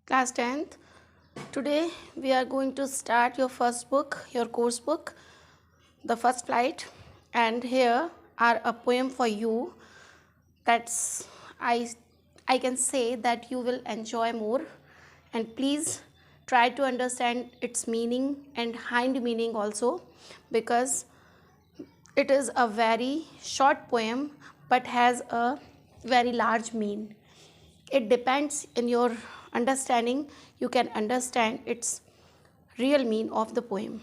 Class 10th. Today we are going to start your first book, your course book, The First Flight. And here are a poem for you that's I I can say that you will enjoy more, and please try to understand its meaning and hind meaning also, because it is a very short poem but has a very large meaning. It depends in your understanding. You can understand its real meaning of the poem.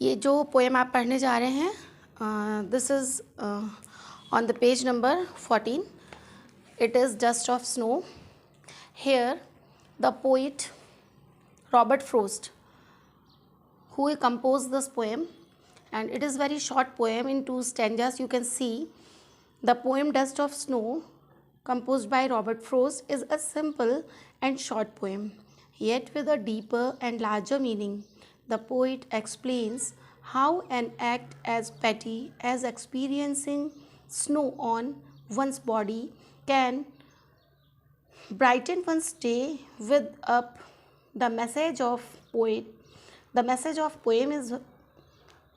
ये जो poem आप पढ़ने जा रहे हैं, this is on the page number 14. It is Dust of Snow. Here the poet Robert Frost, who composed this poem, and it is very short poem in 2 stanzas. You can see the poem Dust of Snow, composed by Robert Frost, is a simple and short poem, yet with a deeper and larger meaning. The poet explains how an act as petty as experiencing snow on one's body can brighten one's day with up. The message of poem is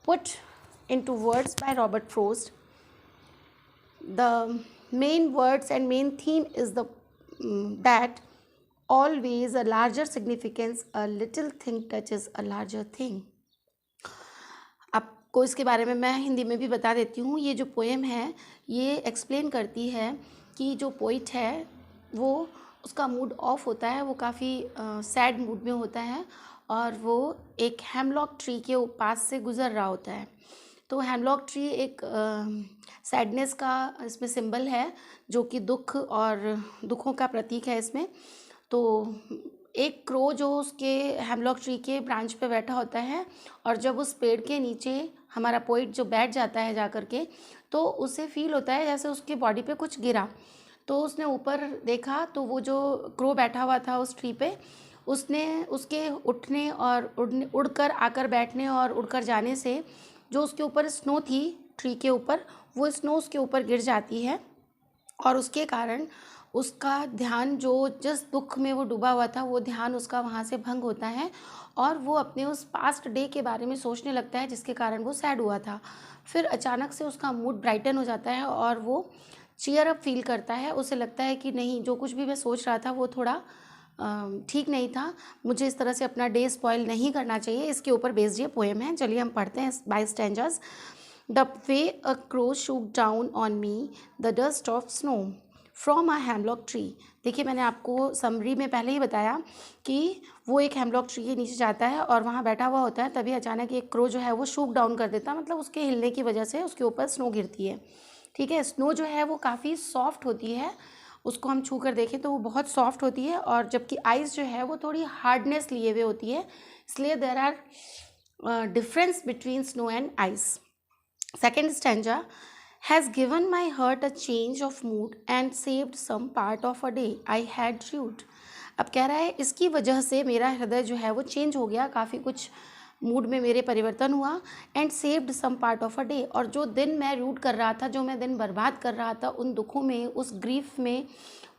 put into words by Robert Frost. The main words and main theme is that always a larger significance, a little thing touches a larger thing. आपको इसके बारे में मैं हिंदी में भी बता देती हूँ. ये जो पोएम है ये एक्सप्लेन करती है कि जो पोइट है वो उसका मूड ऑफ होता है, वो काफ़ी सैड मूड में होता है और वो एक हेमलॉक ट्री के पास से गुज़र रहा होता है. तो हेमलॉक ट्री एक सैडनेस का इसमें सिंबल है, जो कि दुख और दुखों का प्रतीक है इसमें. तो एक क्रो जो उसके हेमलॉक ट्री के ब्रांच पे बैठा होता है, और जब उस पेड़ के नीचे हमारा पोइट जो बैठ जाता है जा कर के, तो उसे फील होता है जैसे उसकी बॉडी पे कुछ गिरा. तो उसने ऊपर देखा तो वो जो क्रो बैठा हुआ था उस ट्री पे, उसने उसके उठने और उड़कर आकर बैठने और उड़कर जाने से जो उसके ऊपर स्नो थी ट्री के ऊपर, वो स्नो उसके ऊपर गिर जाती है और उसके कारण उसका ध्यान जो जिस दुख में वो डूबा हुआ था वो ध्यान उसका वहाँ से भंग होता है और वो अपने उस पास्ट डे के बारे में सोचने लगता है जिसके कारण वो सैड हुआ था. फिर अचानक से उसका मूड ब्राइटन हो जाता है और वो चीयर अप फील करता है. उसे लगता है कि नहीं, जो कुछ भी मैं सोच रहा था वो थोड़ा ठीक नहीं था, मुझे इस तरह से अपना डे स्पॉइल नहीं करना चाहिए. इसके ऊपर बेस्ड ये पोएम है. चलिए हम पढ़ते हैं by stanzas. The way a crow shook down on me the dust of snow from a hemlock tree. देखिए, मैंने आपको समरी में पहले ही बताया कि वो एक हेमलॉक ट्री के नीचे जाता है और वहाँ बैठा हुआ होता है. तभी अचानक एक क्रो जो है वो शूक डाउन कर देता है, मतलब उसके हिलने की वजह से उसके ऊपर स्नो गिरती है. ठीक है, स्नो जो है वो काफ़ी सॉफ्ट होती है, उसको हम छू कर देखें तो वो बहुत सॉफ्ट होती है, और जबकि आइस जो है वो थोड़ी हार्डनेस लिए हुए होती है. इसलिए there are difference between snow and ice. Second stanza. has given my heart a change of mood and saved some part of a day I had rued. अब कह रहा है इसकी वजह से मेरा हृदय जो है वो चेंज हो गया, काफ़ी कुछ मूड में मेरे परिवर्तन हुआ. And saved some part of a day, और जो दिन मैं रूट कर रहा था, जो मैं दिन बर्बाद कर रहा था उन दुखों में, उस ग्रीफ में,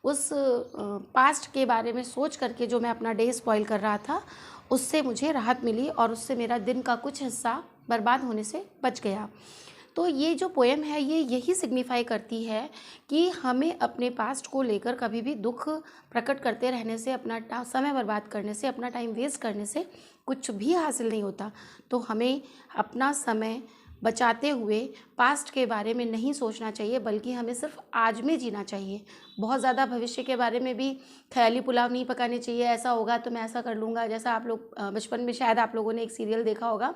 उस पास्ट के बारे में सोच करके जो मैं अपना डे स्पॉइल कर रहा था, उससे मुझे राहत मिली और उससे मेरा दिन का कुछ हिस्सा बर्बाद होने से बच गया. तो ये जो पोएम है ये यही सिग्निफाई करती है कि हमें अपने पास्ट को लेकर कभी भी दुख प्रकट करते रहने से, अपना समय बर्बाद करने से, अपना टाइम वेस्ट करने से कुछ भी हासिल नहीं होता. तो हमें अपना समय बचाते हुए पास्ट के बारे में नहीं सोचना चाहिए, बल्कि हमें सिर्फ आज में जीना चाहिए. बहुत ज़्यादा भविष्य के बारे में भी ख्याली पुलाव नहीं पकाने चाहिए. ऐसा होगा तो मैं ऐसा कर लूँगा. जैसा आप लोग बचपन में शायद आप लोगों ने एक सीरियल देखा होगा,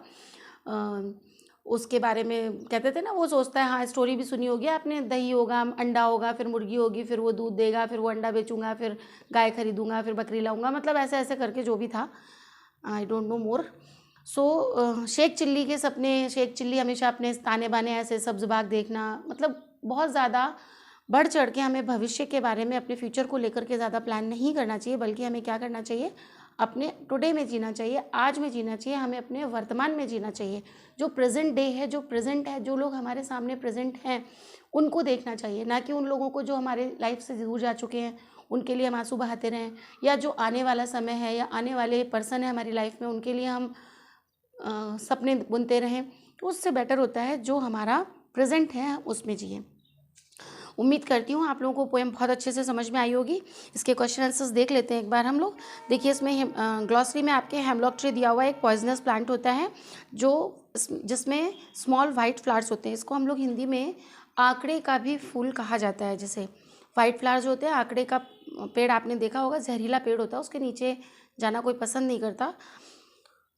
उसके बारे में कहते थे ना, वो सोचता है, हाँ स्टोरी भी सुनी होगी आपने, दही होगा, अंडा होगा, फिर मुर्गी होगी, फिर वो दूध देगा, फिर वो अंडा बेचूंगा, फिर गाय खरीदूंगा, फिर बकरी लाऊंगा, मतलब ऐसे ऐसे करके जो भी था, I don't know more. So Sheikh Chilli के सपने, शेख चिल्ली हमेशा अपने ताने बाने ऐसे सब्ज बाग देखना, मतलब बहुत ज़्यादा बढ़ चढ़ के हमें भविष्य के बारे में, अपने फ्यूचर को लेकर के ज़्यादा प्लान नहीं करना चाहिए, बल्कि हमें क्या करना चाहिए, अपने टुडे में जीना चाहिए, आज में जीना चाहिए. हमें अपने वर्तमान में जीना चाहिए. जो प्रेजेंट डे है, जो प्रेजेंट है, जो लोग हमारे सामने प्रेजेंट हैं, उनको देखना चाहिए, ना कि उन लोगों को जो हमारे लाइफ से दूर जा चुके हैं उनके लिए हम आंसू बहाते रहें, या जो आने वाला समय है या आने वाले पर्सन है हमारी लाइफ में उनके लिए हम सपने बुनते रहें, तो उससे बेटर होता है जो हमारा प्रेजेंट है उसमें जिए। उम्मीद करती हूँ आप लोगों को पोएम बहुत अच्छे से समझ में आई होगी। इसके क्वेश्चन आंसर्स देख लेते हैं एक बार हम लोग। देखिए इसमें ग्लॉसरी में आपके हेमलॉक ट्री दिया हुआ है, एक पॉइजनस प्लांट होता है जिसमें स्मॉल वाइट फ्लावर्स होते हैं। इसको हम लोग हिंदी में आंकड़े का भी फूल कहा जाता है। जैसे वाइट फ्लावर्स होते हैं, आंकड़े का पेड़ आपने देखा होगा, जहरीला पेड़ होता है, उसके नीचे जाना कोई पसंद नहीं करता,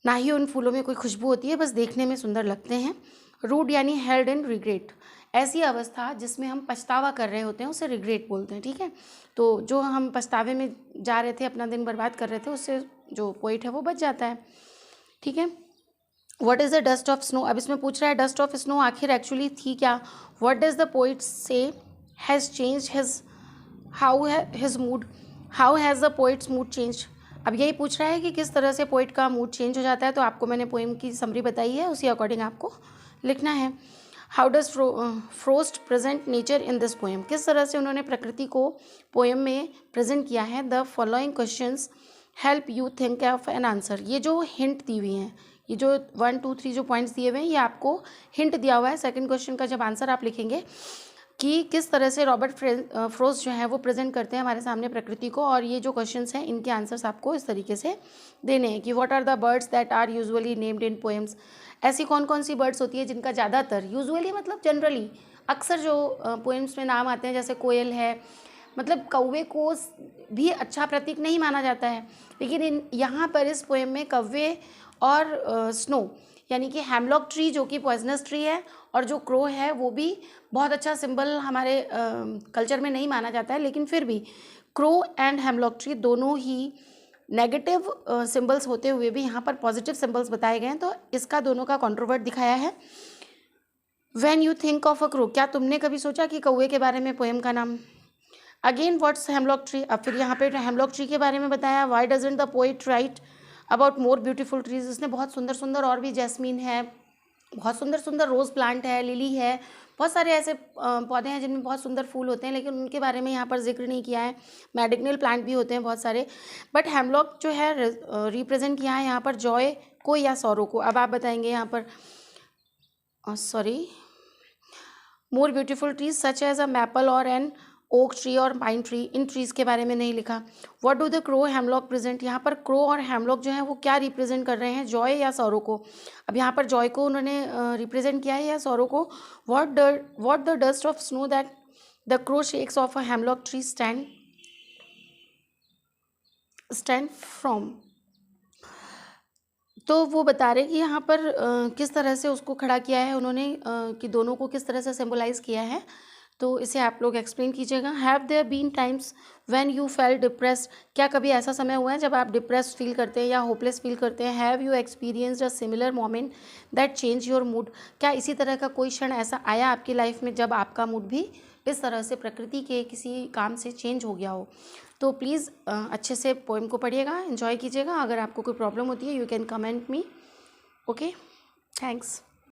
ना ही उन फूलों में कोई खुशबू होती है, बस देखने में सुंदर लगते हैं। रूड यानी हेल्ड इन रिग्रेट, ऐसी अवस्था जिसमें हम पछतावा कर रहे होते हैं उसे रिग्रेट बोलते हैं, ठीक है। तो जो हम पछतावे में जा रहे थे, अपना दिन बर्बाद कर रहे थे, उससे जो पोइट है वो बच जाता है, ठीक है। What is the dust of snow, अब इसमें पूछ रहा है डस्ट ऑफ स्नो आखिर एक्चुअली थी क्या। व्हाट डज द पोइट से has change his his mood, how has the poets mood change. अब यही पूछ रहा है कि किस तरह से पोइट का मूड चेंज हो जाता है। तो आपको मैंने पोएम की समरी बताई है, उसी अकॉर्डिंग आपको लिखना है। How does frost present nature in this poem, किस तरह से उन्होंने प्रकृति को पोएम में प्रेजेंट किया है। The following questions help you think of an answer, ये जो हिंट दी हुई हैं, ये जो 1 2 3 जो पॉइंट्स दिए हुए हैं, ये आपको हिंट दिया हुआ है। सेकंड क्वेश्चन का जब आंसर आप लिखेंगे कि किस तरह से रॉबर्ट फ्रोस्ट जो है वो प्रेजेंट करते हैं हमारे सामने प्रकृति को, और ये जो क्वेश्चंस हैं इनके आंसर्स आपको इस तरीके से देने हैं कि what are the birds that are usually named in poems, ऐसी कौन कौन सी बर्ड्स होती है जिनका ज़्यादातर, यूजुअली मतलब जनरली, अक्सर जो पोएम्स में नाम आते हैं, जैसे कोयल है, मतलब कौवे को भी अच्छा प्रतीक नहीं माना जाता है, लेकिन यहाँ पर इस पोएम में कौवे और स्नो यानी कि हेमलॉक ट्री जो कि पॉइजनस ट्री है, और जो क्रो है वो भी बहुत अच्छा सिंबल हमारे कल्चर में नहीं माना जाता है, लेकिन फिर भी क्रो एंड हेमलॉक ट्री दोनों ही नेगेटिव सिंबल्स होते हुए भी यहाँ पर पॉजिटिव सिंबल्स बताए गए हैं। तो इसका दोनों का कॉन्ट्रोवर्ट दिखाया है। When you think of a crow, क्या तुमने कभी सोचा कि कौवे के बारे में पोएम का नाम। अगेन व्हाट्स हेमलॉक ट्री, अब फिर यहाँ पे हेमलॉक ट्री के बारे में बताया। Why doesn't the poet write about more beautiful trees, इसने बहुत सुंदर सुंदर और भी जैस्मीन है, बहुत सुंदर सुंदर रोज़ प्लांट है, लिली है, बहुत सारे ऐसे पौधे हैं जिनमें बहुत सुंदर फूल होते हैं, लेकिन उनके बारे में यहाँ पर जिक्र नहीं किया है। मेडिसिनल प्लांट भी होते हैं बहुत सारे, बट हेमलॉक जो है रिप्रेजेंट किया है यहाँ पर जॉय को या सौरो को। अब आप बताएंगे यहाँ पर more beautiful trees such as a maple और एन ओक ट्री और पाइन ट्री, इन ट्रीज़ के बारे में नहीं लिखा। What do the crow hemlock present, यहाँ पर क्रो और हेमलॉक जो है वो क्या रिप्रेजेंट कर रहे हैं, जॉय या सौरो को। अब यहाँ पर जॉय को उन्होंने रिप्रेजेंट किया है या सौरो को। What the dust of snow that the crow shakes of a hemlock tree stand from, तो वो बता रहे कि यहाँ पर किस तरह से उसको खड़ा किया है उन्होंने, कि दोनों को किस तरह से सिम्बलाइज़ किया है। तो इसे आप लोग एक्सप्लेन कीजिएगा। Have there been times when you fell depressed, क्या कभी ऐसा समय हुआ है जब आप डिप्रेस्ड फील करते हैं या होपलेस फील करते हैं। Have you experienced a similar moment that change your mood, क्या इसी तरह का कोई क्षण ऐसा आया आपकी लाइफ में जब आपका मूड भी इस तरह से प्रकृति के किसी काम से चेंज हो गया हो। तो प्लीज़ अच्छे से पोएम को पढ़िएगा, एंजॉय कीजिएगा। अगर आपको कोई प्रॉब्लम होती है you can comment me. Okay, thanks.